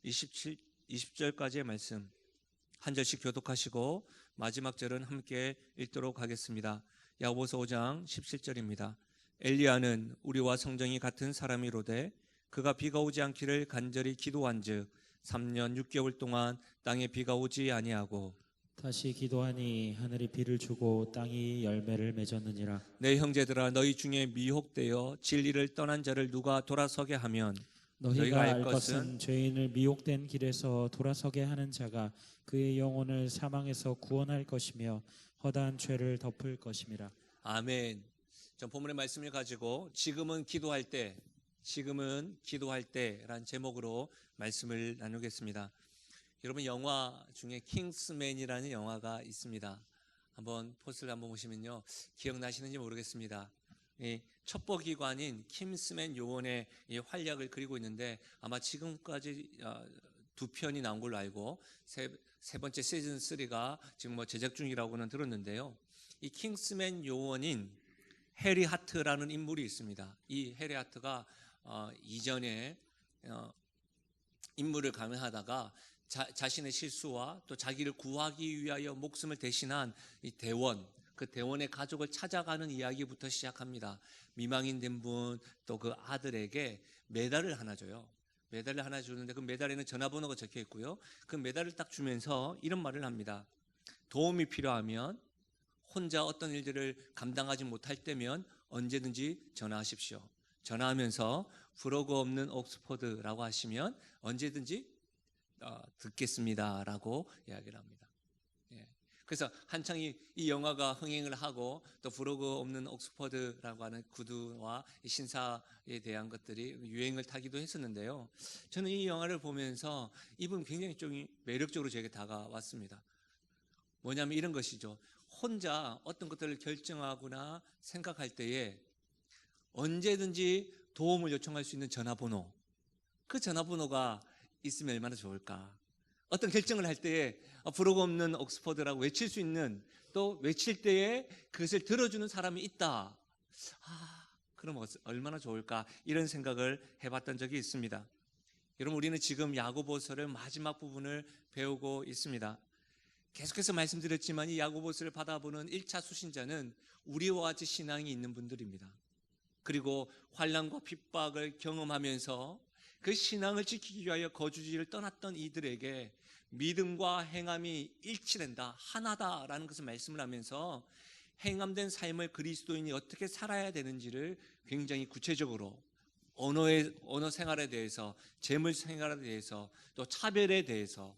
20절까지의 말씀 한 절씩 교독하시고 마지막 절은 함께 읽도록 하겠습니다. 야고보서 5장 17절입니다. 엘리야는 우리와 성정이 같은 사람이로되 그가 비가 오지 않기를 간절히 기도한즉 3년 6개월 동안 땅에 비가 오지 아니하고 다시 기도하니 하늘이 비를 주고 땅이 열매를 맺었느니라. 내 형제들아 너희 중에 미혹되어 진리를 떠난 자를 누가 돌아서게 하면 너희가 알 것은 죄인을 미혹된 길에서 돌아서게 하는 자가 그의 영혼을 사망에서 구원할 것이며 허다한 죄를 덮을 것임이라. 아멘. 전 본문의 말씀을 가지고 지금은 기도할 때라는 제목으로 말씀을 나누겠습니다. 여러분 영화 중에 킹스맨이라는 영화가 있습니다. 한번 포스를 한번 보시면요 기억나시는지 모르겠습니다. 이 첩보기관인 킹스맨 요원의 이 활약을 그리고 있는데 아마 지금까지 2편이 나온 걸로 알고 세 번째 시즌 3가 지금 제작 중이라고는 들었는데요. 이 킹스맨 요원인 해리 하트라는 인물이 있습니다. 이 해리 하트가 이전에 임무를 감행하다가 자신의 실수와 또 자기를 구하기 위하여 목숨을 대신한 이 대원, 그 대원의 가족을 찾아가는 이야기부터 시작합니다. 미망인 된 분, 또 그 아들에게 메달을 하나 줘요. 메달을 하나 주는데 그 메달에는 전화번호가 적혀 있고요. 그 메달을 딱 주면서 이런 말을 합니다. 도움이 필요하면 혼자 어떤 일들을 감당하지 못할 때면 언제든지 전화하십시오. 전화하면서 브로그 없는 옥스퍼드라고 하시면 언제든지 듣겠습니다라고 이야기를 합니다. 그래서 한창 이 영화가 흥행을 하고 또 브로그 없는 옥스퍼드라고 하는 구두와 신사에 대한 것들이 유행을 타기도 했었는데요. 저는 이 영화를 보면서 이분 굉장히 좀 매력적으로 제게 다가왔습니다. 뭐냐면 이런 것이죠. 혼자 어떤 것들을 결정하거나 생각할 때에 언제든지 도움을 요청할 수 있는 전화번호, 그 전화번호가 있으면 얼마나 좋을까. 어떤 결정을 할 때에 브로그 없는 옥스퍼드라고 외칠 수 있는, 또 외칠 때에 그것을 들어주는 사람이 있다. 그럼 얼마나 좋을까, 이런 생각을 해봤던 적이 있습니다. 여러분, 우리는 지금 야고보서를 마지막 부분을 배우고 있습니다. 계속해서 말씀드렸지만 이 야고보서를 받아보는 1차 수신자는 우리와 같이 신앙이 있는 분들입니다. 그리고 환난과 핍박을 경험하면서 그 신앙을 지키기 위하여 거주지를 떠났던 이들에게 믿음과 행함이 일치된다, 하나다라는 것을 말씀을 하면서 행함된 삶을 그리스도인이 어떻게 살아야 되는지를 굉장히 구체적으로 언어 생활에 대해서, 재물 생활에 대해서, 또 차별에 대해서,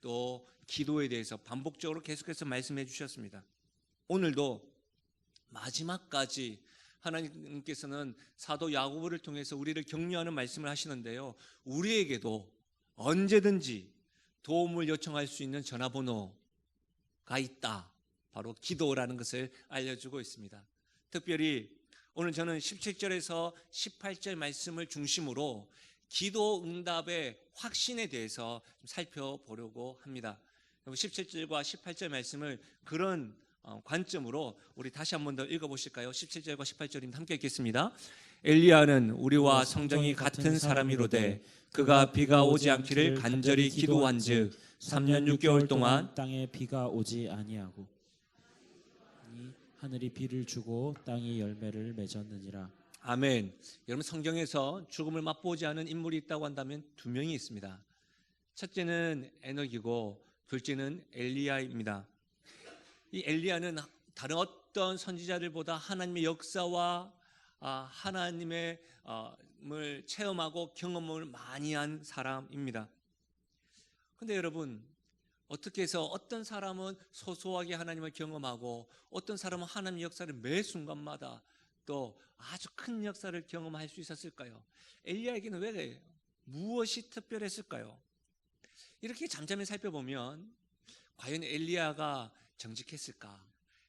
또 기도에 대해서 반복적으로 계속해서 말씀해 주셨습니다. 오늘도 마지막까지 하나님께서는 사도 야고보를 통해서 우리를 격려하는 말씀을 하시는데요, 우리에게도 언제든지 도움을 요청할 수 있는 전화번호가 있다. 바로 기도라는 것을 알려주고 있습니다. 특별히 오늘 저는 17절에서 18절 말씀을 중심으로 기도 응답의 확신에 대해서 좀 살펴보려고 합니다. 17절과 18절 말씀을 그런 관점으로 우리 다시 한 번 더 읽어보실까요? 17절과 18절입니다. 함께 읽겠습니다. 엘리야는 우리와 성정이 같은 사람이로되 그가 비가 오지 않기를 간절히 기도한즉 3년 6개월 동안 땅에 비가 오지 아니하고 하늘이 비를 주고 땅이 열매를 맺었느니라. 아멘. 여러분, 성경에서 죽음을 맛보지 않은 인물이 있다고 한다면 2명이 있습니다. 첫째는 에녹이고 둘째는 엘리야입니다. 이 엘리야는 다른 어떤 선지자들보다 하나님의 역사와 하나님의 을 체험하고 경험을 많이 한 사람입니다. 그런데 여러분, 어떻게 해서 어떤 사람은 소소하게 하나님을 경험하고 어떤 사람은 하나님의 역사를 매 순간마다 또 아주 큰 역사를 경험할 수 있었을까요? 엘리야에게는 왜 무엇이 특별했을까요? 이렇게 잠잠히 살펴보면 과연 엘리야가 정직했을까?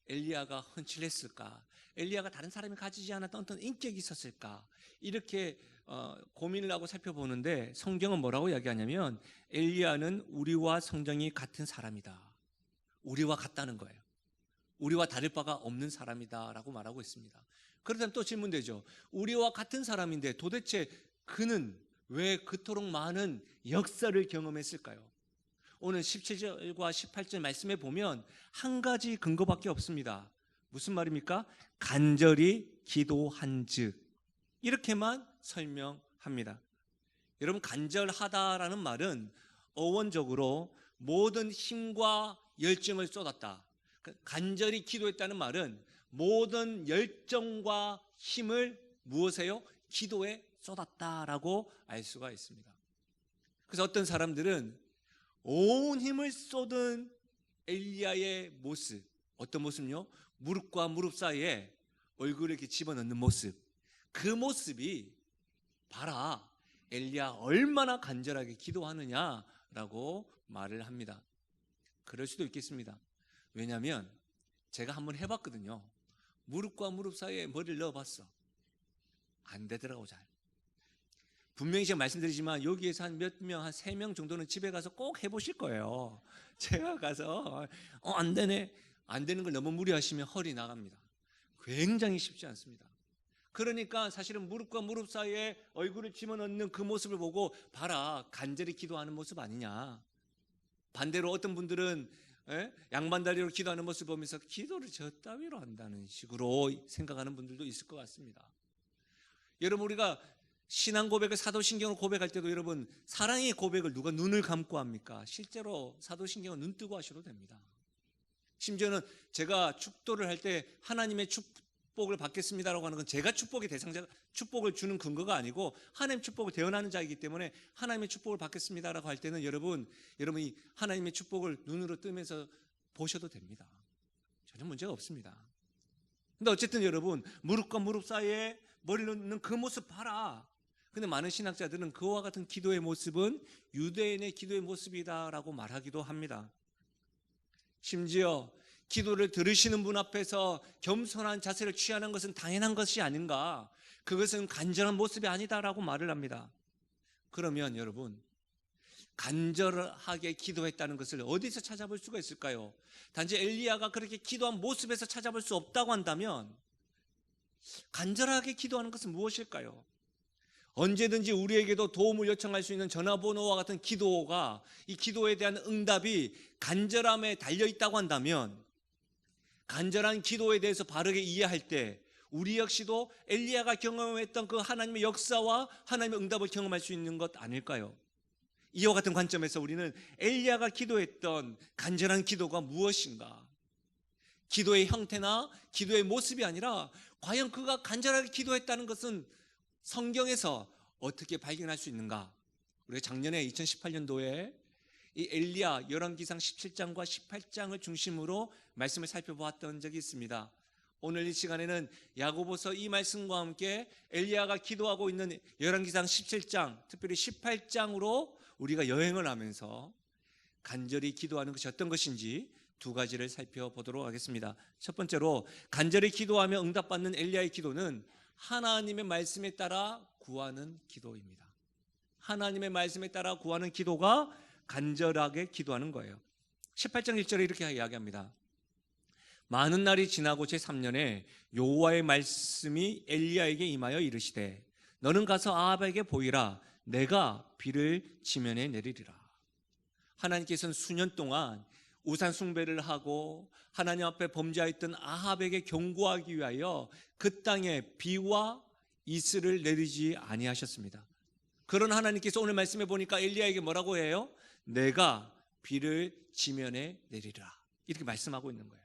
엘리야가 헌칠했을까? 엘리야가 다른 사람이 가지지 않았던 어떤 인격이 있었을까? 이렇게 고민을 하고 살펴보는데 성경은 뭐라고 이야기하냐면 엘리야는 우리와 성정이 같은 사람이다. 우리와 같다는 거예요. 우리와 다를 바가 없는 사람이다 라고 말하고 있습니다. 그렇다면 또 질문되죠. 우리와 같은 사람인데 도대체 그는 왜 그토록 많은 역사를 경험했을까요? 오늘 17절과 18절 말씀에 보면 한 가지 근거밖에 없습니다. 무슨 말입니까? 간절히 기도한즉, 이렇게만 설명합니다. 여러분, 간절하다라는 말은 어원적으로 모든 힘과 열정을 쏟았다. 간절히 기도했다는 말은 모든 열정과 힘을 무엇에요? 기도에 쏟았다라고 알 수가 있습니다. 그래서 어떤 사람들은 온 힘을 쏟은 엘리야의 모습, 어떤 모습요? 무릎과 무릎 사이에 얼굴을 이렇게 집어넣는 모습, 그 모습이 봐라, 엘리야 얼마나 간절하게 기도하느냐라고 말을 합니다. 그럴 수도 있겠습니다. 왜냐하면 제가 한번 해봤거든요. 무릎과 무릎 사이에 머리를 넣어봤어. 안 되더라고. 잘. 분명히 제가 말씀드리지만 여기에서 한 몇 명, 한 3명 정도는 집에 가서 꼭 해보실 거예요. 제가 가서 안 되네, 안 되는 걸 너무 무리하시면 허리 나갑니다. 굉장히 쉽지 않습니다. 그러니까 사실은 무릎과 무릎 사이에 얼굴을 집어넣는 그 모습을 보고 봐라, 간절히 기도하는 모습 아니냐. 반대로 어떤 분들은 양반다리로 기도하는 모습을 보면서 기도를 저 따위로 한다는 식으로 생각하는 분들도 있을 것 같습니다. 여러분, 우리가 신앙 고백을 사도신경으로 고백할 때도 여러분, 사랑의 고백을 누가 눈을 감고 합니까? 실제로 사도신경은 눈 뜨고 하셔도 됩니다. 심지어는 제가 축도를 할 때 하나님의 축복을 받겠습니다라고 하는 건 제가 축복의 대상자, 축복을 주는 근거가 아니고 하나님의 축복을 대언하는 자이기 때문에 하나님의 축복을 받겠습니다라고 할 때는 여러분이 하나님의 축복을 눈으로 뜨면서 보셔도 됩니다. 전혀 문제가 없습니다. 근데 어쨌든 여러분, 무릎과 무릎 사이에 머리를 넣는 그 모습 봐라. 근데 많은 신학자들은 그와 같은 기도의 모습은 유대인의 기도의 모습이다라고 말하기도 합니다. 심지어 기도를 들으시는 분 앞에서 겸손한 자세를 취하는 것은 당연한 것이 아닌가, 그것은 간절한 모습이 아니다라고 말을 합니다. 그러면 여러분, 간절하게 기도했다는 것을 어디서 찾아볼 수가 있을까요? 단지 엘리야가 그렇게 기도한 모습에서 찾아볼 수 없다고 한다면 간절하게 기도하는 것은 무엇일까요? 언제든지 우리에게도 도움을 요청할 수 있는 전화번호와 같은 기도가, 이 기도에 대한 응답이 간절함에 달려있다고 한다면, 간절한 기도에 대해서 바르게 이해할 때 우리 역시도 엘리야가 경험했던 그 하나님의 역사와 하나님의 응답을 경험할 수 있는 것 아닐까요? 이와 같은 관점에서 우리는 엘리야가 기도했던 간절한 기도가 무엇인가, 기도의 형태나 기도의 모습이 아니라 과연 그가 간절하게 기도했다는 것은 성경에서 어떻게 발견할 수 있는가? 우리가 작년에 2018년도에 이 엘리야 열왕기상 17장과 18장을 중심으로 말씀을 살펴보았던 적이 있습니다. 오늘 이 시간에는 야고보서 이 말씀과 함께 엘리야가 기도하고 있는 열왕기상 17장, 특별히 18장으로 우리가 여행을 하면서 간절히 기도하는 것이 어떤 것인지 두 가지를 살펴보도록 하겠습니다. 첫 번째로, 간절히 기도하며 응답받는 엘리야의 기도는 하나님의 말씀에 따라 구하는 기도입니다. 하나님의 말씀에 따라 구하는 기도가 간절하게 기도하는 거예요. 18장 1절에 이렇게 이야기합니다. 많은 날이 지나고 제3년에 여호와의 말씀이 엘리야에게 임하여 이르시되 너는 가서 아합에게 보이라. 내가 비를 지면에 내리리라. 하나님께서는 수년 동안 우상 숭배를 하고 하나님 앞에 범죄하였던 아합에게 경고하기 위하여 그 땅에 비와 이슬을 내리지 아니하셨습니다. 그런 하나님께서 오늘 말씀해 보니까 엘리야에게 뭐라고 해요? 내가 비를 지면에 내리라, 이렇게 말씀하고 있는 거예요.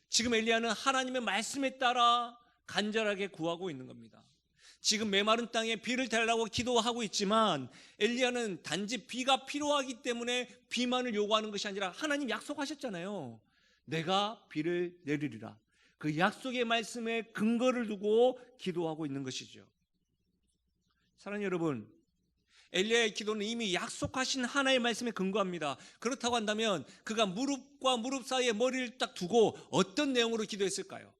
지금 엘리야는 하나님의 말씀에 따라 간절하게 구하고 있는 겁니다. 지금 메마른 땅에 비를 달라고 기도하고 있지만 엘리야는 단지 비가 필요하기 때문에 비만을 요구하는 것이 아니라 하나님 약속하셨잖아요. 내가 비를 내리리라. 그 약속의 말씀에 근거를 두고 기도하고 있는 것이죠. 사랑하는 여러분, 엘리야의 기도는 이미 약속하신 하나의 말씀에 근거합니다. 그렇다고 한다면 그가 무릎과 무릎 사이에 머리를 딱 두고 어떤 내용으로 기도했을까요?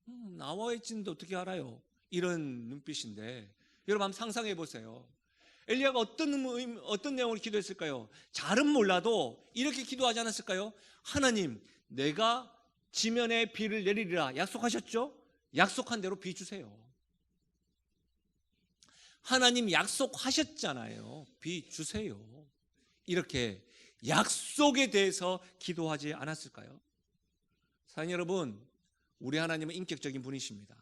나와 있지는데 어떻게 알아요? 이런 눈빛인데 여러분 한번 상상해 보세요. 엘리야가 어떤 내용으로 기도했을까요? 잘은 몰라도 이렇게 기도하지 않았을까요? 하나님, 내가 지면에 비를 내리리라 약속하셨죠? 약속한 대로 비 주세요. 하나님 약속하셨잖아요. 비 주세요. 이렇게 약속에 대해서 기도하지 않았을까요? 사랑하는 여러분, 우리 하나님은 인격적인 분이십니다.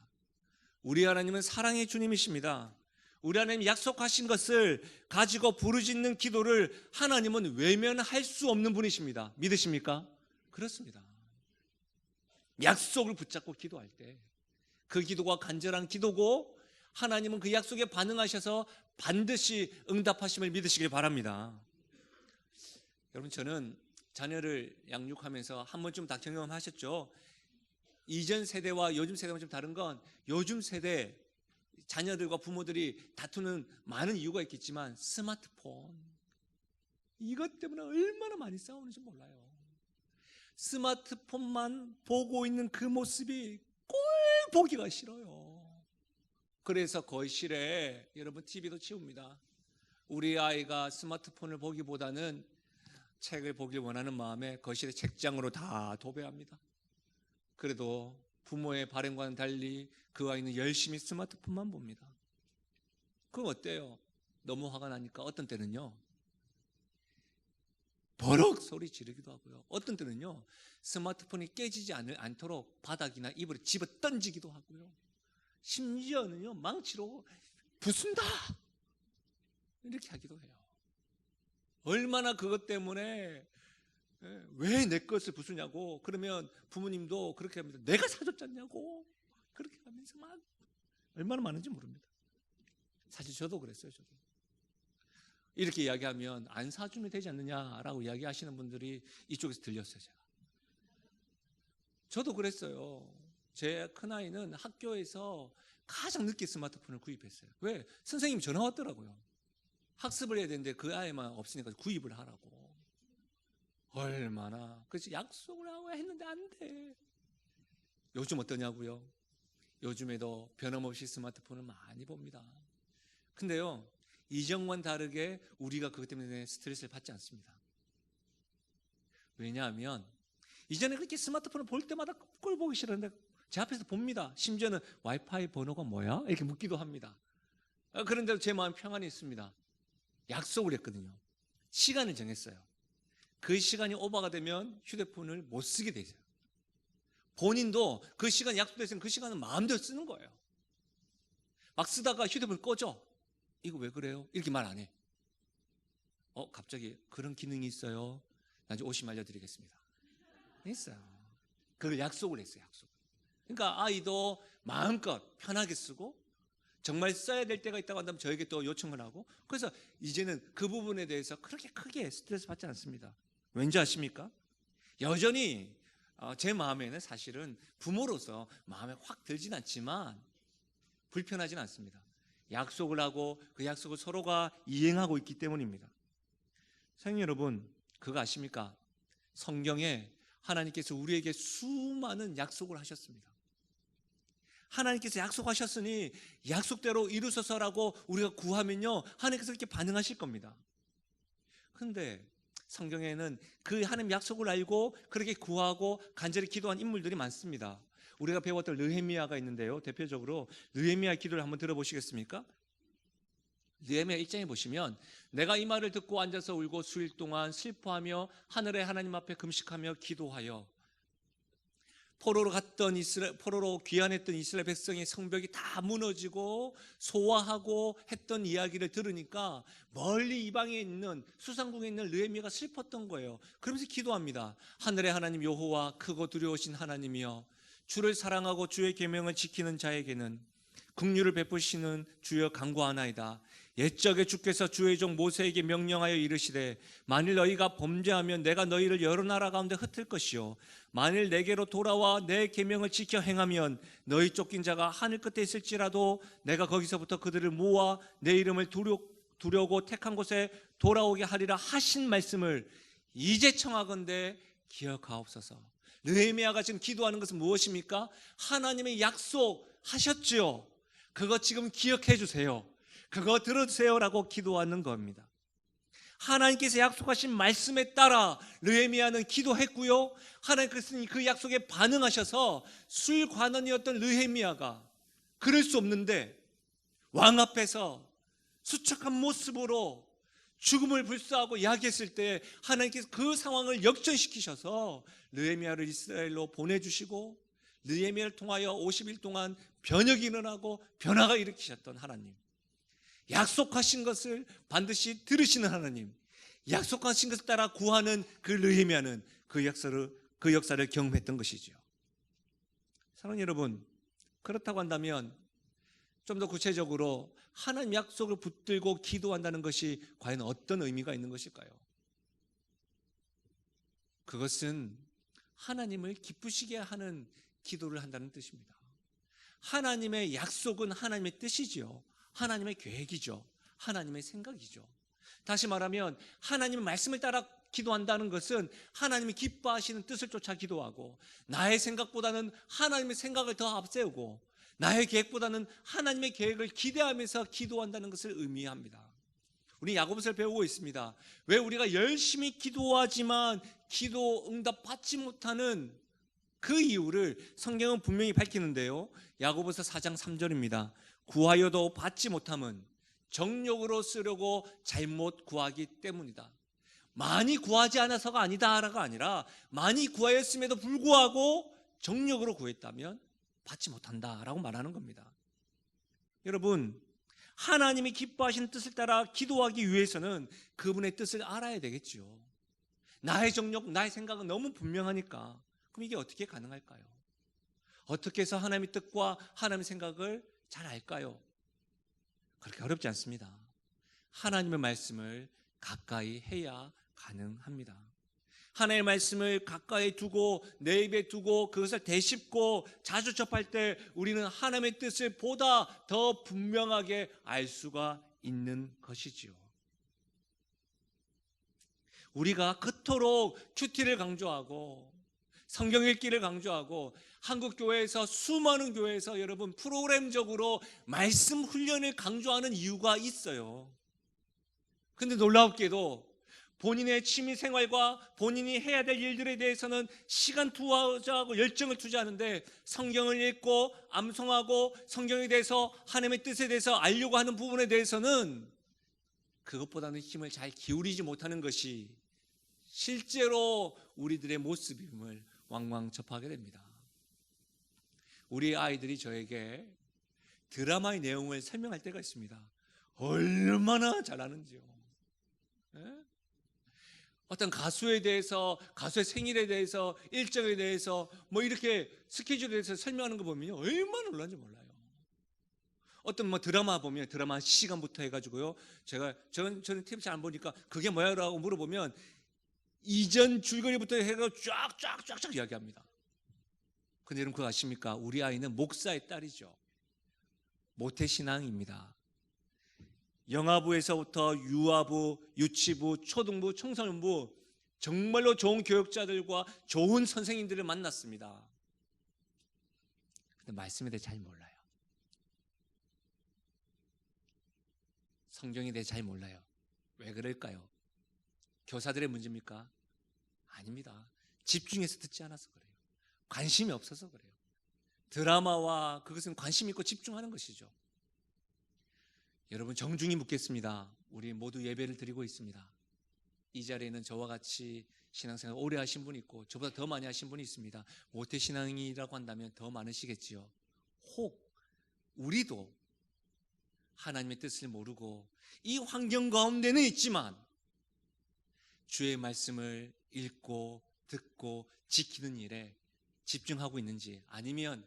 우리 하나님은 사랑의 주님이십니다. 우리 하나님 약속하신 것을 가지고 부르짖는 기도를 하나님은 외면할 수 없는 분이십니다. 믿으십니까? 그렇습니다. 약속을 붙잡고 기도할 때 그 기도가 간절한 기도고 하나님은 그 약속에 반응하셔서 반드시 응답하심을 믿으시길 바랍니다. 여러분, 저는 자녀를 양육하면서 한 번쯤 다 경험하셨죠? 이전 세대와 요즘 세대가 좀 다른 건 요즘 세대 자녀들과 부모들이 다투는 많은 이유가 있겠지만 스마트폰, 이것 때문에 얼마나 많이 싸우는지 몰라요. 스마트폰만 보고 있는 그 모습이 꼴 보기가 싫어요. 그래서 거실에 여러분 TV도 치웁니다. 우리 아이가 스마트폰을 보기보다는 책을 보길 원하는 마음에 거실에 책장으로 다 도배합니다. 그래도 부모의 바람과는 달리 그 아이는 열심히 스마트폰만 봅니다. 그럼 어때요? 너무 화가 나니까 어떤 때는요 버럭 소리 지르기도 하고요. 어떤 때는요 스마트폰이 깨지지 않도록 바닥이나 이불에 집어 던지기도 하고요. 심지어는요 망치로 부순다 이렇게 하기도 해요. 얼마나 그것 때문에 왜 내 것을 부수냐고. 그러면 부모님도 그렇게 합니다. 내가 사줬잖냐고. 그렇게 하면서 막 얼마나 많은지 모릅니다. 사실 저도 그랬어요. 저도 이렇게 이야기하면 안 사주면 되지 않느냐라고 이야기하시는 분들이 이쪽에서 들렸어요. 저도 그랬어요. 제 큰아이는 학교에서 가장 늦게 스마트폰을 구입했어요. 왜? 선생님이 전화 왔더라고요. 학습을 해야 되는데 그 아이만 없으니까 구입을 하라고. 얼마나. 그래서 약속을 하고 했는데 안 돼. 요즘 어떠냐고요? 요즘에도 변함없이 스마트폰을 많이 봅니다. 근데요 이전과는 다르게 우리가 그것 때문에 스트레스를 받지 않습니다. 왜냐하면 이전에 그렇게 스마트폰을 볼 때마다 꼴 보기 싫었는데 제 앞에서 봅니다. 심지어는 와이파이 번호가 뭐야? 이렇게 묻기도 합니다. 그런데 제 마음 평안이 있습니다. 약속을 했거든요. 시간을 정했어요. 그 시간이 오버가 되면 휴대폰을 못 쓰게 돼 있어요. 본인도 그 시간 약속됐으면 그 시간은 마음대로 쓰는 거예요. 막 쓰다가 휴대폰 꺼져. 이거 왜 그래요? 이렇게 말 안 해. 갑자기 그런 기능이 있어요. 나중에 오시면 알려드리겠습니다. 있어요. 그걸 약속을 했어요. 약속. 그러니까 아이도 마음껏 편하게 쓰고 정말 써야 될 때가 있다고 한다면 저에게 또 요청을 하고, 그래서 이제는 그 부분에 대해서 그렇게 크게 스트레스 받지 않습니다. 왠지 아십니까? 여전히 제 마음에는 사실은 부모로서 마음에 확 들진 않지만 불편하진 않습니다. 약속을 하고 그 약속을 서로가 이행하고 있기 때문입니다. 성도 여러분, 그거 아십니까? 성경에 하나님께서 우리에게 수많은 약속을 하셨습니다. 하나님께서 약속하셨으니 약속대로 이루소서라고 우리가 구하면요 하나님께서 이렇게 반응하실 겁니다. 그런데 성경에는 그 하나님 약속을 알고 그렇게 구하고 간절히 기도한 인물들이 많습니다. 우리가 배웠던 느헤미야가 있는데요, 대표적으로 느헤미야 기도를 한번 들어보시겠습니까? 느헤미야 1장에 보시면 내가 이 말을 듣고 앉아서 울고 수일 동안 슬퍼하며 하늘의 하나님 앞에 금식하며 기도하여 포로로 귀환했던 이스라엘 백성의 성벽이 다 무너지고 소화하고 했던 이야기를 들으니까 멀리 이방에 있는 수상궁에 있는 느헤미야가 슬펐던 거예요. 그러면서 기도합니다. 하늘의 하나님 여호와 크고 두려우신 하나님이여, 주를 사랑하고 주의 계명을 지키는 자에게는 긍휼을 베푸시는 주여 간구하나이다. 옛적에 주께서 주의 종 모세에게 명령하여 이르시되 만일 너희가 범죄하면 내가 너희를 여러 나라 가운데 흩을 것이요 만일 내게로 돌아와 내 계명을 지켜 행하면 너희 쫓긴 자가 하늘 끝에 있을지라도 내가 거기서부터 그들을 모아 내 이름을 두려고 택한 곳에 돌아오게 하리라 하신 말씀을 이제 청하건대 기억하옵소서. 느헤미야가 지금 기도하는 것은 무엇입니까? 하나님의 약속하셨지요. 그거 지금 기억해 주세요. 그거 들어주세요라고 기도하는 겁니다. 하나님께서 약속하신 말씀에 따라 느헤미야는 기도했고요, 하나님께서 그 약속에 반응하셔서 술관원이었던 느헤미야가 그럴 수 없는데 왕 앞에서 수척한 모습으로 죽음을 불사하고 이야기했을 때 하나님께서 그 상황을 역전시키셔서 느헤미야를 이스라엘로 보내주시고 느헤미야를 통하여 50일 동안 변혁이 일어나고 변화가 일으키셨던 하나님, 약속하신 것을 반드시 들으시는 하나님, 약속하신 것을 따라 구하는 그 느헤미야는 그 역사를 경험했던 것이죠. 사랑하는 여러분, 그렇다고 한다면 좀 더 구체적으로 하나님 약속을 붙들고 기도한다는 것이 과연 어떤 의미가 있는 것일까요? 그것은 하나님을 기쁘시게 하는 기도를 한다는 뜻입니다. 하나님의 약속은 하나님의 뜻이지요. 하나님의 계획이죠. 하나님의 생각이죠. 다시 말하면 하나님의 말씀을 따라 기도한다는 것은 하나님이 기뻐하시는 뜻을 쫓아 기도하고, 나의 생각보다는 하나님의 생각을 더 앞세우고, 나의 계획보다는 하나님의 계획을 기대하면서 기도한다는 것을 의미합니다. 우리 야고보서를 배우고 있습니다. 왜 우리가 열심히 기도하지만 기도 응답 받지 못하는 그 이유를 성경은 분명히 밝히는데요. 야고보서 4장 3절입니다. 구하여도 받지 못함은 정욕으로 쓰려고 잘못 구하기 때문이다. 많이 구하지 않아서가 아니다라가 아니라, 많이 구하였음에도 불구하고 정욕으로 구했다면 받지 못한다라고 말하는 겁니다. 여러분, 하나님이 기뻐하시는 뜻을 따라 기도하기 위해서는 그분의 뜻을 알아야 되겠죠. 나의 정욕, 나의 생각은 너무 분명하니까 그럼 이게 어떻게 가능할까요? 어떻게 해서 하나님의 뜻과 하나님의 생각을 잘 알까요? 그렇게 어렵지 않습니다. 하나님의 말씀을 가까이 해야 가능합니다. 하나님의 말씀을 가까이 두고 내 입에 두고 그것을 되씹고 자주 접할 때 우리는 하나님의 뜻을 보다 더 분명하게 알 수가 있는 것이지요. 우리가 그토록 큐티를 강조하고 성경 읽기를 강조하고 한국 교회에서, 수많은 교회에서 여러분 프로그램적으로 말씀 훈련을 강조하는 이유가 있어요. 근데 놀랍게도 본인의 취미 생활과 본인이 해야 될 일들에 대해서는 시간 투자하고 열정을 투자하는데, 성경을 읽고 암송하고 성경에 대해서, 하나님의 뜻에 대해서 알려고 하는 부분에 대해서는 그것보다는 힘을 잘 기울이지 못하는 것이 실제로 우리들의 모습임을 왕왕 접하게 됩니다. 우리 아이들이 저에게 드라마의 내용을 설명할 때가 있습니다. 얼마나 잘하는지요. 예? 어떤 가수에 대해서, 가수의 생일에 대해서, 일정에 대해서 뭐 이렇게 스케줄에 대해서 설명하는 거 보면 얼마나 놀란지 몰라요. 어떤 뭐 드라마 보면 드라마 시간부터 해가지고요, 저는 TV 잘 안 보니까 그게 뭐야라고 물어보면 이전 줄거리부터 해가지고 쫙쫙쫙쫙 이야기합니다. 근데 여러분 그거 아십니까? 우리 아이는 목사의 딸이죠. 모태신앙입니다. 영아부에서부터 유아부, 유치부, 초등부, 청소년부 정말로 좋은 교육자들과 좋은 선생님들을 만났습니다. 근데 말씀에 대해 잘 몰라요. 성경에 대해 잘 몰라요. 왜 그럴까요? 교사들의 문제입니까? 아닙니다. 집중해서 듣지 않아서 그래요. 관심이 없어서 그래요. 드라마와 그것은 관심 있고 집중하는 것이죠. 여러분, 정중히 묻겠습니다. 우리 모두 예배를 드리고 있습니다. 이 자리에는 저와 같이 신앙생활 오래 하신 분이 있고 저보다 더 많이 하신 분이 있습니다. 모태신앙이라고 한다면 더 많으시겠지요. 혹 우리도 하나님의 뜻을 모르고 이 환경 가운데는 있지만 주의 말씀을 읽고 듣고 지키는 일에 집중하고 있는지, 아니면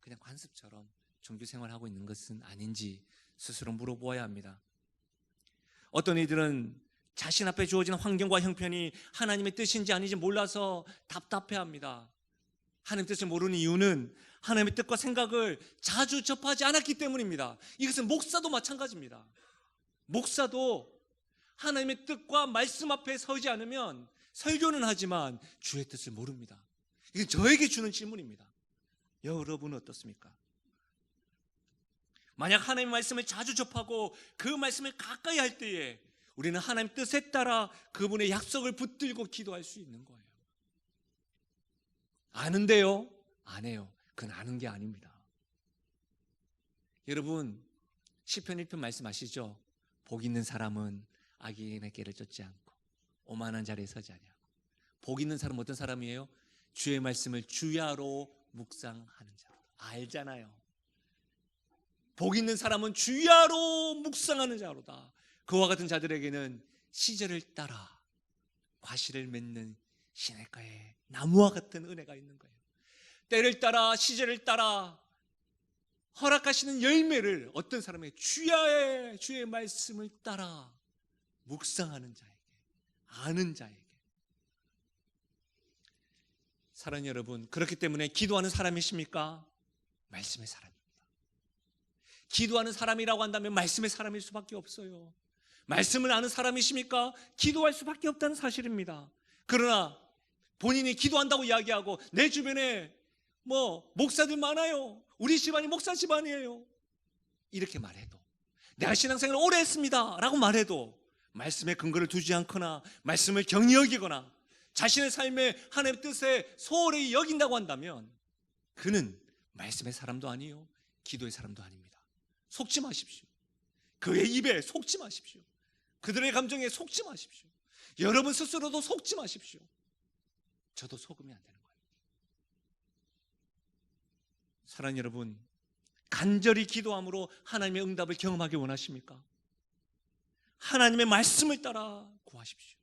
그냥 관습처럼 종교생활하고 있는 것은 아닌지 스스로 물어보아야 합니다. 어떤 이들은 자신 앞에 주어진 환경과 형편이 하나님의 뜻인지 아닌지 몰라서 답답해합니다. 하나님의 뜻을 모르는 이유는 하나님의 뜻과 생각을 자주 접하지 않았기 때문입니다. 이것은 목사도 마찬가지입니다. 목사도 하나님의 뜻과 말씀 앞에 서지 않으면 설교는 하지만 주의 뜻을 모릅니다. 이건 저에게 주는 질문입니다. 여러분은 어떻습니까? 만약 하나님의 말씀을 자주 접하고 그 말씀을 가까이 할 때에 우리는 하나님 뜻에 따라 그분의 약속을 붙들고 기도할 수 있는 거예요. 아는데요? 안 해요. 그건 아는 게 아닙니다. 여러분, 시편 1편 말씀 아시죠? 복 있는 사람은 악인의 길을 쫓지 않고 오만한 자리에 서지 아니하고. 복 있는 사람은 어떤 사람이에요? 주의 말씀을 주야로 묵상하는 자. 알잖아요. 복 있는 사람은 주야로 묵상하는 자로다. 그와 같은 자들에게는 시절을 따라 과실을 맺는 시냇가에 나무와 같은 은혜가 있는 거예요. 때를 따라 시절을 따라 허락하시는 열매를 어떤 사람에게 주의 말씀을 따라 묵상하는 자에게, 아는 자에게. 사랑하는 여러분, 그렇기 때문에 기도하는 사람이십니까? 말씀의 사람입니다. 기도하는 사람이라고 한다면 말씀의 사람일 수밖에 없어요. 말씀을 아는 사람이십니까? 기도할 수밖에 없다는 사실입니다. 그러나 본인이 기도한다고 이야기하고 내 주변에 목사들 많아요. 우리 집안이 목사 집안이에요. 이렇게 말해도, 내가 신앙생활을 오래 했습니다 라고 말해도 말씀에 근거를 두지 않거나 말씀을 경히 여기거나 자신의 삶에 하나님의 뜻에 소홀히 여긴다고 한다면 그는 말씀의 사람도 아니요 기도의 사람도 아닙니다. 속지 마십시오. 그의 입에 속지 마십시오. 그들의 감정에 속지 마십시오. 여러분 스스로도 속지 마십시오. 저도 속으면 안 되는 거예요. 사랑하는 여러분, 간절히 기도함으로 하나님의 응답을 경험하기 원하십니까? 하나님의 말씀을 따라 구하십시오.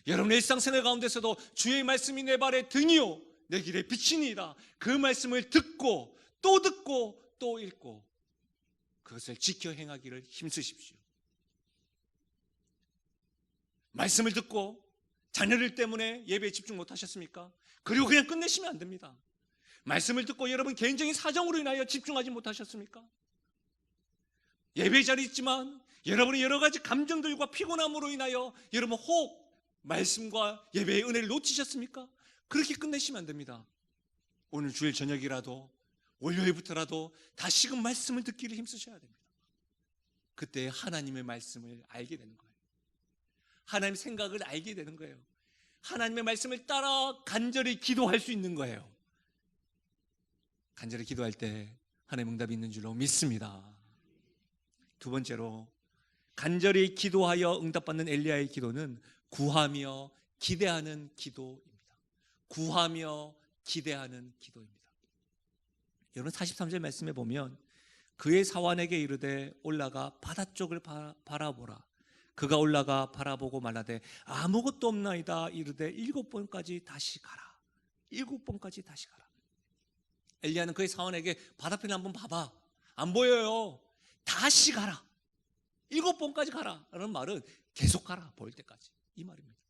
여러분의 일상생활 가운데서도 주의 말씀이 내 발의 등이요 내 길의 빛이니이다. 그 말씀을 듣고 또 읽고 그것을 지켜 행하기를 힘쓰십시오. 말씀을 듣고 자녀들 때문에 예배에 집중 못하셨습니까? 그리고 그냥 끝내시면 안 됩니다. 말씀을 듣고 여러분 개인적인 사정으로 인하여 집중하지 못하셨습니까? 예배 자리에 있지만 여러분의 여러 가지 감정들과 피곤함으로 인하여 여러분 혹 말씀과 예배의 은혜를 놓치셨습니까? 그렇게 끝내시면 안 됩니다. 오늘 주일 저녁이라도 월요일부터라도 다시금 말씀을 듣기를 힘쓰셔야 됩니다. 그때 하나님의 말씀을 알게 되는 거예요. 하나님의 생각을 알게 되는 거예요. 하나님의 말씀을 따라 간절히 기도할 수 있는 거예요. 간절히 기도할 때 하나님의 응답이 있는 줄로 믿습니다. 두 번째로, 간절히 기도하여 응답받는 엘리야의 기도는 구하며 기대하는 기도입니다. 구하며 기대하는 기도입니다. 여러분 43절 말씀에 보면 그의 사환에게 이르되 올라가 바다 쪽을 바라보라. 그가 올라가 바라보고 말하되 아무것도 없나이다. 이르되 7번까지 다시 가라. 7번까지 다시 가라. 엘리야는 그의 사환에게 바다편에 한번 봐봐. 안 보여요. 다시 가라. 7번까지 가라 라는 말은 계속 가라, 보일 때까지, 이 말입니다.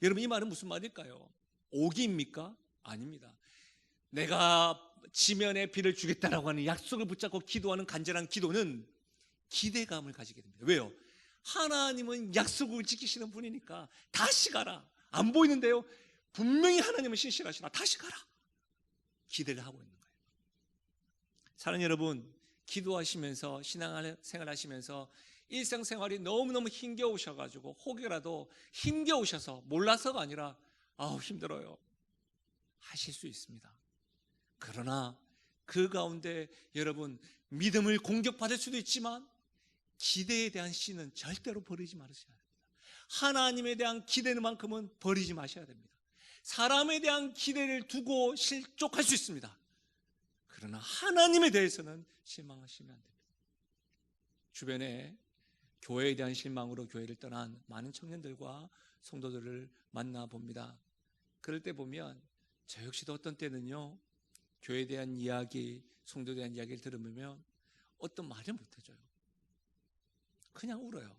여러분 이 말은 무슨 말일까요? 오기입니까? 아닙니다. 내가 지면에 비를 주겠다라고 하는 약속을 붙잡고 기도하는 간절한 기도는 기대감을 가지게 됩니다. 왜요? 하나님은 약속을 지키시는 분이니까 다시 가라. 안 보이는데요, 분명히 하나님은 신실하시나 다시 가라. 기대를 하고 있는 거예요. 사랑하는 여러분, 기도하시면서 신앙생활 하시면서 일상생활이 너무너무 힘겨우셔가지고 혹여라도 힘겨우셔서 몰라서가 아니라 힘들어요 하실 수 있습니다. 그러나 그 가운데 여러분 믿음을 공격받을 수도 있지만 기대에 대한 씨는 절대로 버리지 마셔야 됩니다. 하나님에 대한 기대만큼은 버리지 마셔야 됩니다. 사람에 대한 기대를 두고 실족할 수 있습니다. 그러나 하나님에 대해서는 실망하시면 안 됩니다. 주변에 교회에 대한 실망으로 교회를 떠난 많은 청년들과 성도들을 만나봅니다. 그럴 때 보면 저 역시도 어떤 때는요, 교회에 대한 이야기, 성도에 대한 이야기를 들으면 어떤 말을 못 해줘요. 그냥 울어요.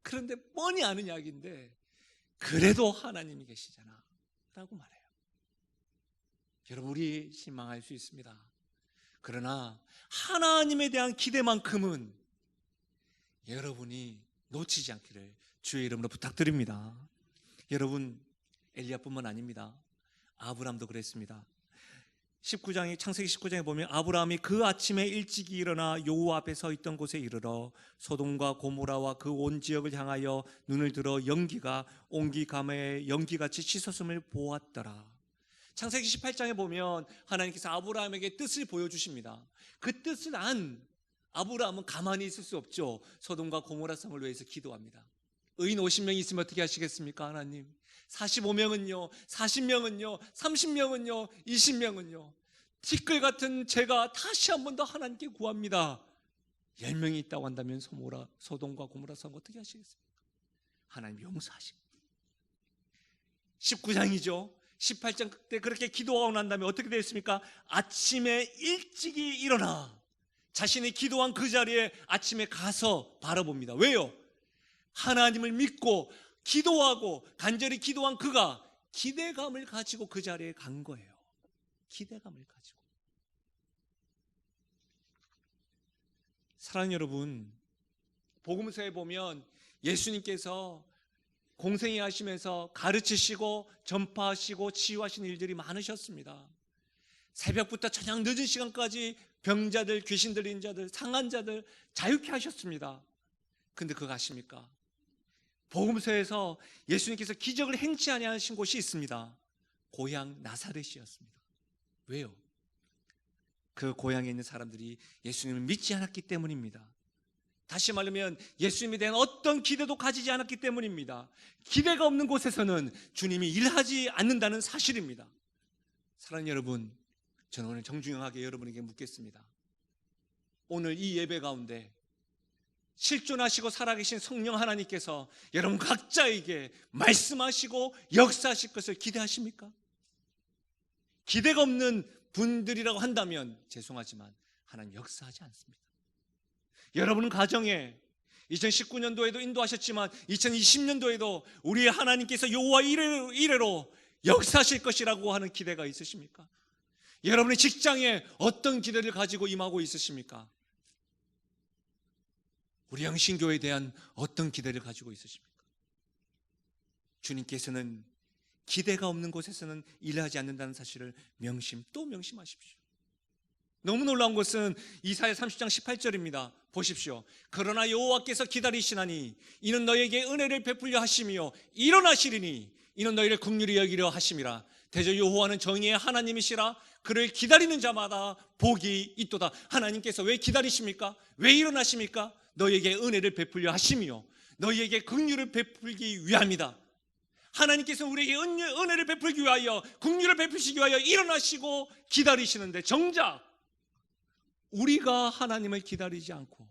그런데 뻔히 아는 이야기인데 그래도 하나님이 계시잖아 라고 말해요. 여러분 우리 실망할 수 있습니다. 그러나 하나님에 대한 기대만큼은 여러분이 놓치지 않기를 주의 이름으로 부탁드립니다. 여러분 엘리야뿐만 아닙니다. 아브람도 그랬습니다. 창세기 19장에 보면 아브라함이 그 아침에 일찍이 일어나 여호와 앞에 서 있던 곳에 이르러 소돔과 고모라와 그 온 지역을 향하여 눈을 들어 연기가 옹기가마에 연기같이 치솟음을 보았더라. 창세기 18장에 보면 하나님께서 아브라함에게 뜻을 보여주십니다. 그 뜻을 안 아브라함은 가만히 있을 수 없죠. 소돔과 고모라 성을 위해서 기도합니다. 의인 50명이 있으면 어떻게 하시겠습니까, 하나님? 45명은요, 40명은요, 30명은요, 20명은요. 티끌 같은 제가 다시 한 번 더 하나님께 구합니다. 10명이 있다고 한다면 소돔과 고모라 성 어떻게 하시겠습니까? 하나님 용서하십니다. 19장이죠. 18장 때 그렇게 기도하고 난 다음에 어떻게 되었습니까? 아침에 일찍이 일어나 자신이 기도한 그 자리에 아침에 가서 바라봅니다. 왜요? 하나님을 믿고 기도하고 간절히 기도한 그가 기대감을 가지고 그 자리에 간 거예요. 기대감을 가지고. 사랑하는 여러분, 복음서에 보면 예수님께서 공생애 하시면서 가르치시고 전파하시고 치유하시는 일들이 많으셨습니다. 새벽부터 저녁 늦은 시간까지 병자들, 귀신 들린 자들, 상한 자들 자유케 하셨습니다. 근데 그거 아십니까? 복음서에서 예수님께서 기적을 행치 아니하신 곳이 있습니다. 고향 나사렛이었습니다. 왜요? 그 고향에 있는 사람들이 예수님을 믿지 않았기 때문입니다. 다시 말하면 예수님에 대한 어떤 기대도 가지지 않았기 때문입니다. 기대가 없는 곳에서는 주님이 일하지 않는다는 사실입니다. 사랑하는 여러분, 저는 오늘 정중하게 여러분에게 묻겠습니다. 오늘 이 예배 가운데 실존하시고 살아계신 성령 하나님께서 여러분 각자에게 말씀하시고 역사하실 것을 기대하십니까? 기대가 없는 분들이라고 한다면 죄송하지만 하나님 역사하지 않습니다. 여러분 가정에 2019년도에도 인도하셨지만 2020년도에도 우리 하나님께서 여호와 이레로 역사하실 것이라고 하는 기대가 있으십니까? 여러분의 직장에 어떤 기대를 가지고 임하고 있으십니까? 우리 영신교회에 대한 어떤 기대를 가지고 있으십니까? 주님께서는 기대가 없는 곳에서는 일하지 않는다는 사실을 또 명심하십시오. 너무 놀라운 것은 이사야 30장 18절입니다. 보십시오. 그러나 여호와께서 기다리시나니 이는 너에게 은혜를 베풀려 하시며 일어나시리니 이는 너희를 긍휼히 여기려 하심이라. 대저 여호와는 정의의 하나님이시라. 그를 기다리는 자마다 복이 있도다. 하나님께서 왜 기다리십니까? 왜 일어나십니까? 너희에게 은혜를 베풀려 하시며 너희에게 긍휼을 베풀기 위함이다. 하나님께서 우리에게 은혜를 베풀기 위하여 긍휼을 베푸시기 위하여 일어나시고 기다리시는데 정작 우리가 하나님을 기다리지 않고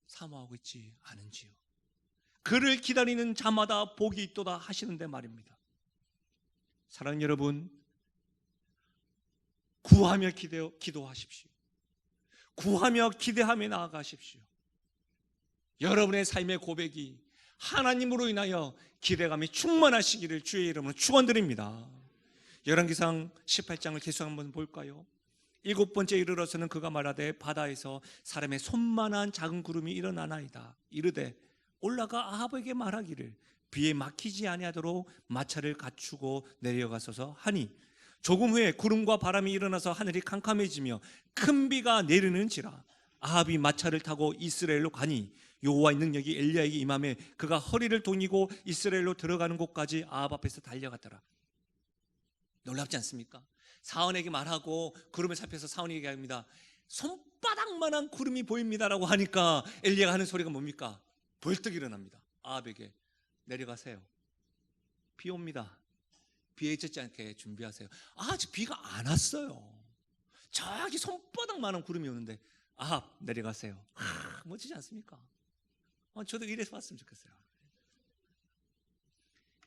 사모하고 있지 않은지요. 그를 기다리는 자마다 복이 있도다 하시는데 말입니다. 사랑하는 여러분, 구하며 기도하십시오. 구하며 기대하며 나아가십시오. 여러분의 삶의 고백이 하나님으로 인하여 기대감이 충만하시기를 주의 이름으로 축원드립니다. 열왕기상 18장을 계속 한번 볼까요? 7번째 이르러서는 그가 말하되 바다에서 사람의 손만한 작은 구름이 일어나나이다. 이르되 올라가 아합에게 말하기를 비에 막히지 아니하도록 마차를 갖추고 내려가소서 하니 조금 후에 구름과 바람이 일어나서 하늘이 캄캄해지며 큰 비가 내리는지라. 아합이 마차를 타고 이스라엘로 가니 여호와의 능력이 엘리야에게 임하매 그가 허리를 동이고 이스라엘로 들어가는 곳까지 아합 앞에서 달려갔더라. 놀랍지 않습니까? 사원에게 말하고 구름을 살펴서 사원에게 얘기합니다. 손바닥만한 구름이 보입니다라고 하니까 엘리야가 하는 소리가 뭡니까? 벌떡 일어납니다. 아합에게 내려가세요. 비 옵니다. 비에 젖지 않게 준비하세요. 아직 비가 안 왔어요. 저기 손바닥만한 구름이 오는데 아합 내려가세요. 멋지지 않습니까? 저도 이래서 봤으면 좋겠어요.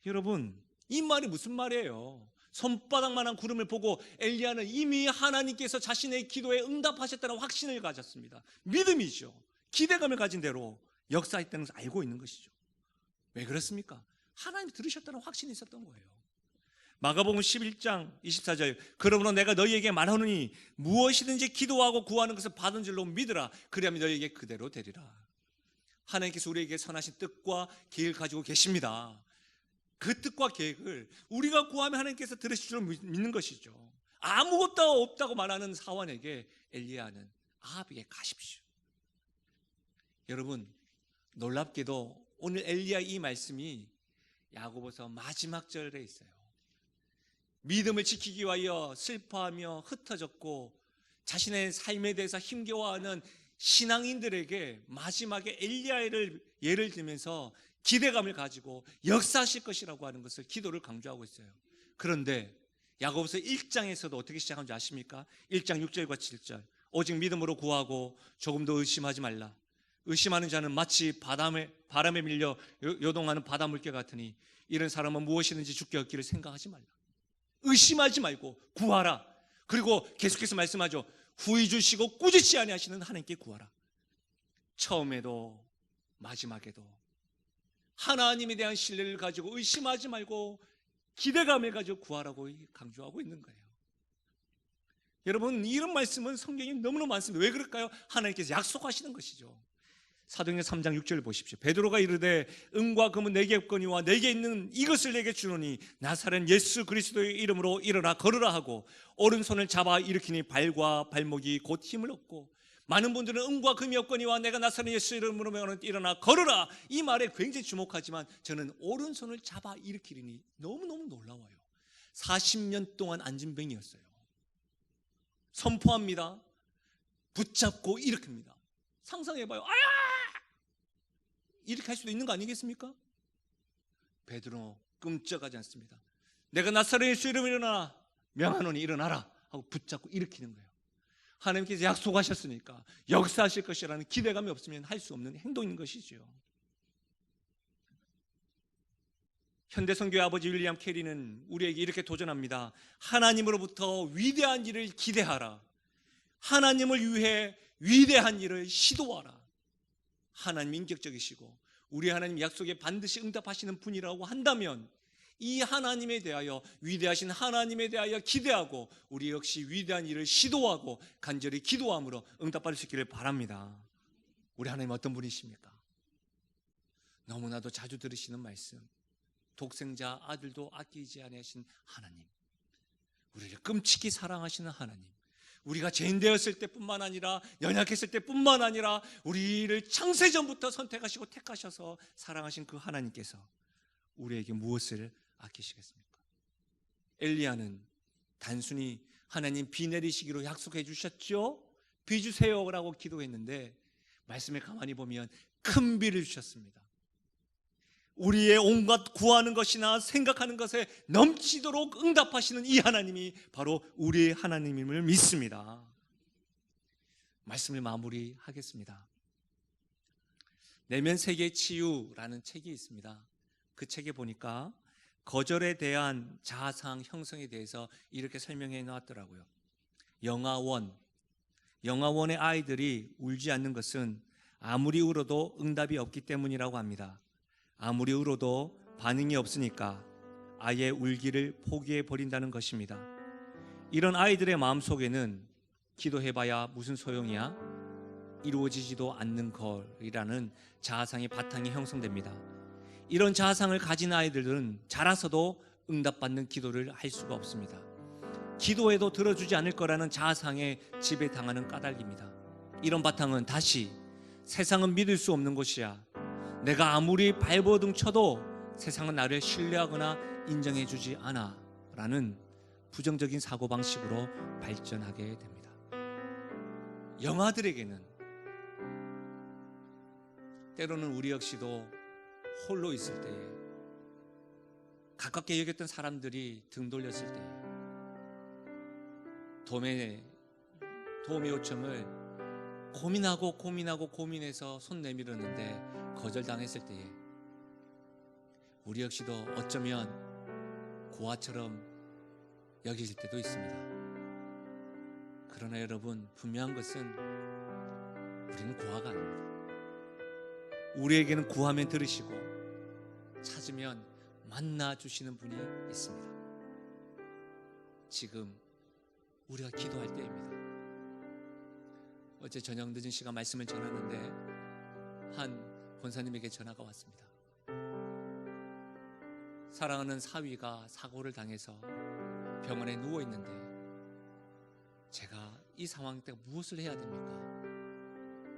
여러분, 이 말이 무슨 말이에요? 손바닥만한 구름을 보고 엘리야는 이미 하나님께서 자신의 기도에 응답하셨다는 확신을 가졌습니다. 믿음이죠. 기대감을 가진 대로 역사했다는 것을 알고 있는 것이죠. 왜 그렇습니까? 하나님이 들으셨다는 확신이 있었던 거예요. 마가복음 11장 24절 그러므로 내가 너희에게 말하노니 무엇이든지 기도하고 구하는 것을 받은 줄로 믿으라. 그리하면 너희에게 그대로 되리라. 하나님께서 우리에게 선하신 뜻과 계획을 가지고 계십니다. 그 뜻과 계획을 우리가 구하면 하나님께서 들으실 줄 믿는 것이죠. 아무것도 없다고 말하는 사원에게 엘리야는 아합에게 가십시오. 여러분, 놀랍게도 오늘 엘리야 이 말씀이 야고보서 마지막 절에 있어요. 믿음을 지키기 위하여 슬퍼하며 흩어졌고 자신의 삶에 대해서 힘겨워하는 신앙인들에게 마지막에 엘리야를 예를 들면서 기대감을 가지고 역사하실 것이라고 하는 것을 기도를 강조하고 있어요. 그런데 야고보서 1장에서도 어떻게 시작하는지 아십니까? 1장 6절과 7절. 오직 믿음으로 구하고 조금도 의심하지 말라. 의심하는 자는 마치 바람에 밀려 요동하는 바닷물개 같으니 이런 사람은 무엇이든지 죽게 얻기를 생각하지 말라. 의심하지 말고 구하라. 그리고 계속해서 말씀하죠. 후히 주시고 꾸짖지 아니하시는 하나님께 구하라. 처음에도 마지막에도 하나님에 대한 신뢰를 가지고 의심하지 말고 기대감을 가지고 구하라고 강조하고 있는 거예요. 여러분, 이런 말씀은 성경에 너무나 많습니다. 왜 그럴까요? 하나님께서 약속하시는 것이죠. 사도행전 3장 6절 보십시오. 베드로가 이르되 은과 금은 내게 없거니와 내게 있는 이것을 내게 주노니 나사렛 예수 그리스도의 이름으로 일어나 걸으라 하고 오른손을 잡아 일으키니 발과 발목이 곧 힘을 얻고, 많은 분들은 은과 금이 없거니와 내가 나사렛 예수 이름으로 일어나 걸으라, 이 말에 굉장히 주목하지만 저는 오른손을 잡아 일으키리니 너무너무 놀라워요. 40년 동안 안진병이었어요. 선포합니다. 붙잡고 일으킵니다. 상상해봐요. 아야! 이렇게 할 수도 있는 거 아니겠습니까? 베드로 끔찍하지 않습니다. 내가 나사렛 예수 이름으로 일어나 명하노니 일어나라 하고 붙잡고 일으키는 거예요. 하나님께서 약속하셨으니까 역사하실 것이라는 기대감이 없으면 할 수 없는 행동인 것이죠. 현대선교의 아버지 윌리엄 캐리는 우리에게 이렇게 도전합니다. 하나님으로부터 위대한 일을 기대하라. 하나님을 위해 위대한 일을 시도하라. 하나님 인격적이시고 우리 하나님 약속에 반드시 응답하시는 분이라고 한다면 이 하나님에 대하여, 위대하신 하나님에 대하여 기대하고 우리 역시 위대한 일을 시도하고 간절히 기도함으로 응답받을 수 있기를 바랍니다. 우리 하나님 어떤 분이십니까? 너무나도 자주 들으시는 말씀, 독생자 아들도 아끼지 아니하신 하나님, 우리를 끔찍히 사랑하시는 하나님, 우리가 죄인되었을 때뿐만 아니라 연약했을 때뿐만 아니라 우리를 창세전부터 선택하시고 택하셔서 사랑하신 그 하나님께서 우리에게 무엇을 아끼시겠습니까? 엘리야는 단순히 하나님 비 내리시기로 약속해 주셨죠? 비 주세요라고 기도했는데 말씀에 가만히 보면 큰 비를 주셨습니다. 우리의 온갖 구하는 것이나 생각하는 것에 넘치도록 응답하시는 이 하나님이 바로 우리의 하나님임을 믿습니다. 말씀을 마무리하겠습니다. 내면 세계 치유라는 책이 있습니다. 그 책에 보니까 거절에 대한 자아상 형성에 대해서 이렇게 설명해 놓았더라고요. 영아원의 아이들이 울지 않는 것은 아무리 울어도 응답이 없기 때문이라고 합니다. 아무리 울어도 반응이 없으니까 아예 울기를 포기해 버린다는 것입니다. 이런 아이들의 마음속에는 기도해봐야 무슨 소용이야? 이루어지지도 않는 걸이라는 자아상의 바탕이 형성됩니다. 이런 자아상을 가진 아이들은 자라서도 응답받는 기도를 할 수가 없습니다. 기도해도 들어주지 않을 거라는 자아상에 지배당하는 까닭입니다. 이런 바탕은 다시 세상은 믿을 수 없는 곳이야, 내가 아무리 발버둥 쳐도 세상은 나를 신뢰하거나 인정해주지 않아 라는 부정적인 사고방식으로 발전하게 됩니다. 영아들에게는 때로는 우리 역시도 홀로 있을 때에, 가깝게 여겼던 사람들이 등 돌렸을 때에, 도움의 요청을 고민해서 손 내밀었는데 거절당했을 때에 우리 역시도 어쩌면 고아처럼 여길 때도 있습니다. 그러나 여러분, 분명한 것은 우리는 고아가 아닙니다. 우리에게는 구하면 들으시고 찾으면 만나주시는 분이 있습니다. 지금 우리가 기도할 때입니다. 어제 저녁 늦은 시간 말씀을 전하는데 한 권사님에게 전화가 왔습니다. 사랑하는 사위가 사고를 당해서 병원에 누워 있는데 제가 이 상황 때 무엇을 해야 됩니까?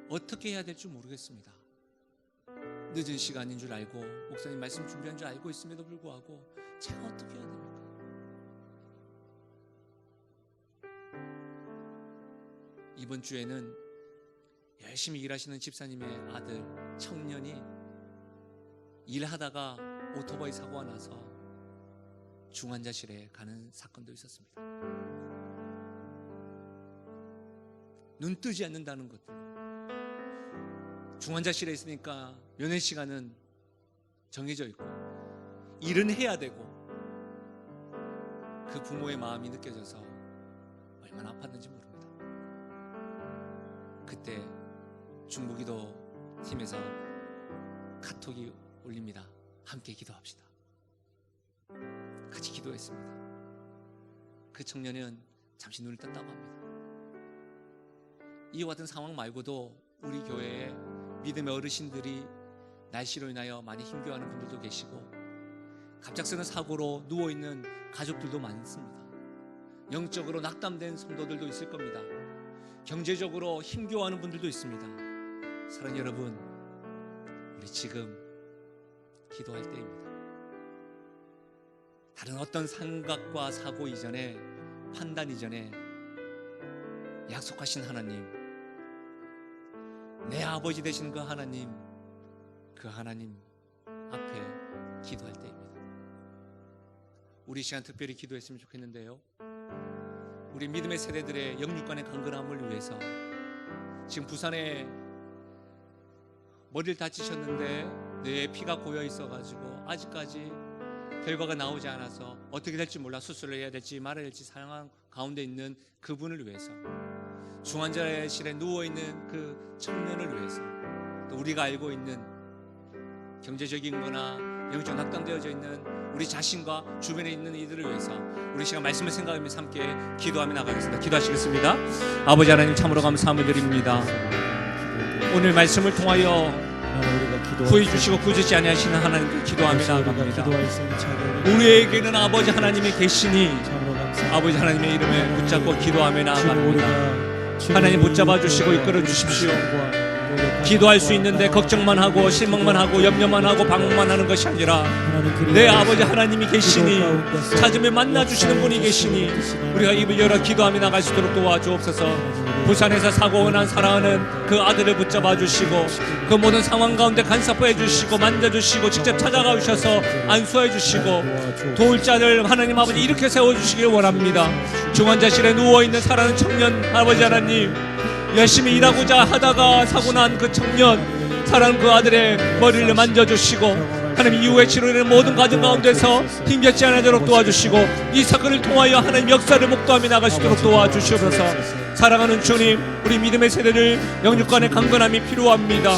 어떻게 해야 될지 모르겠습니다. 늦은 시간인 줄 알고 목사님 말씀 준비한 줄 알고 있음에도 불구하고 제가 어떻게 해야 됩니까? 이번 주에는 열심히 일하시는 집사님의 아들 청년이 일하다가 오토바이 사고가 나서 중환자실에 가는 사건도 있었습니다. 눈 뜨지 않는다는 것들. 중환자실에 있으니까 면회 시간은 정해져 있고 일은 해야 되고, 그 부모의 마음이 느껴져서 얼마나 아팠는지 모릅니다. 그때 중부기도 팀에서 카톡이 올립니다. 함께 기도합시다. 같이 기도했습니다. 그 청년은 잠시 눈을 떴다고 합니다. 이와 같은 상황 말고도 우리 교회에 믿음의 어르신들이 날씨로 인하여 많이 힘겨워하는 분들도 계시고, 갑작스러운 사고로 누워있는 가족들도 많습니다. 영적으로 낙담된 성도들도 있을 겁니다. 경제적으로 힘겨워하는 분들도 있습니다. 사랑하는 여러분, 우리 지금 기도할 때입니다. 다른 어떤 생각과 사고 이전에, 판단 이전에 약속하신 하나님, 내 아버지 되신 그 하나님 앞에 기도할 때입니다. 우리 시간 특별히 기도했으면 좋겠는데요, 우리 믿음의 세대들의 영육간의 강건함을 위해서, 지금 부산에 머리를 다치셨는데 뇌에 피가 고여 있어가지고 아직까지 결과가 나오지 않아서 어떻게 될지 몰라 수술을 해야 될지 말아야 될지 상황 가운데 있는 그분을 위해서, 중환자실에 누워있는 그 청년을 위해서, 또 우리가 알고 있는 경제적인 거나 영적 낙담되어져 있는 우리 자신과 주변에 있는 이들을 위해서 우리 시간 말씀을 생각하면서 함께 기도하며 나가겠습니다. 기도하시겠습니다. 아버지 하나님, 참으로 감사함을 드립니다. 오늘 말씀을 통하여 구해주시고 구주지 아니하시는 하나님께 기도하며 나갑니다. 우리에게는 아버지 하나님이 계시니 아버지 하나님의 이름에 붙잡고 기도하며 나갑니다. 하나님 붙잡아 주시고 이끌어 주십시오. 기도할 수 있는데 걱정만 하고 실망만 하고 염려만 하고 방황만 하는 것이 아니라 내 아버지 하나님이 계시니, 찾으면 만나주시는 분이 계시니 우리가 입을 열어 기도하며 나갈 수 있도록 도와주옵소서. 부산에서 사고가 난 사랑하는 그 아들을 붙잡아 주시고 그 모든 상황 가운데 간섭해 주시고 만져주시고 직접 찾아가 주셔서 안수해 주시고 도울 자를 하나님 아버지 이렇게 세워주시길 원합니다. 중환자실에 누워있는 사랑하는 청년 아버지 하나님, 열심히 일하고자 하다가 사고 난 그 청년, 사랑하는 그 아들의 머리를 만져주시고 하나님 이후에 치료되는 모든 과정 가운데서 힘겹지 않도록 도와주시고 이 사건을 통하여 하나님 역사를 목도하며 나갈 수 있도록 도와주시옵소서. 사랑하는 주님, 우리 믿음의 세대를 영육간의 강건함이 필요합니다.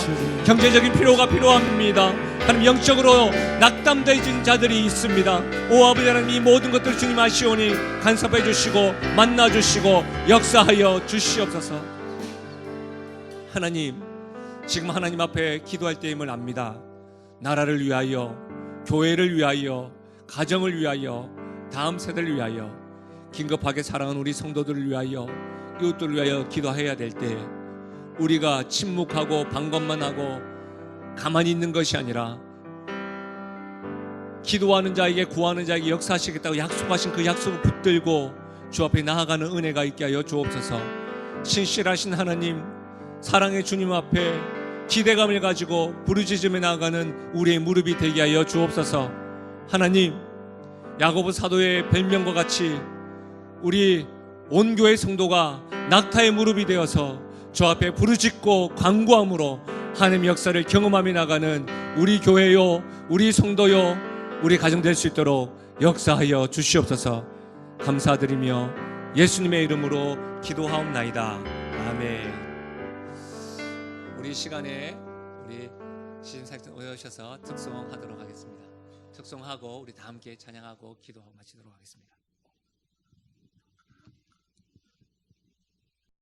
경제적인 필요가 필요합니다. 하나님 영적으로 낙담되어진 자들이 있습니다. 오 아버지 하나님, 이 모든 것들을 주님 아시오니 간섭해 주시고 만나 주시고 역사하여 주시옵소서. 하나님, 지금 하나님 앞에 기도할 때임을 압니다. 나라를 위하여, 교회를 위하여, 가정을 위하여, 다음 세대를 위하여, 긴급하게 사랑하는 우리 성도들을 위하여, 이웃들을 위하여 기도해야 될 때 우리가 침묵하고 방관만 하고 가만히 있는 것이 아니라 기도하는 자에게, 구하는 자에게 역사하시겠다고 약속하신 그 약속을 붙들고 주 앞에 나아가는 은혜가 있게 하여 주옵소서. 신실하신 하나님, 사랑의 주님 앞에 기대감을 가지고 부르짖으며 나아가는 우리의 무릎이 되게 하여 주옵소서. 하나님, 야고보 사도의 별명과 같이 우리 온 교회 성도가 낙타의 무릎이 되어서 주 앞에 부르짖고 간구함으로 하나님의 역사를 경험하며 나가는 우리 교회요, 우리 성도요, 우리 가정 될 수 있도록 역사하여 주시옵소서. 감사드리며 예수님의 이름으로 기도하옵나이다. 아멘. 우리 시간에 우리 시즌사역장 오셔서 특송하도록 하겠습니다. 특송하고 우리 다 함께 찬양하고 기도하고 마치도록 하겠습니다.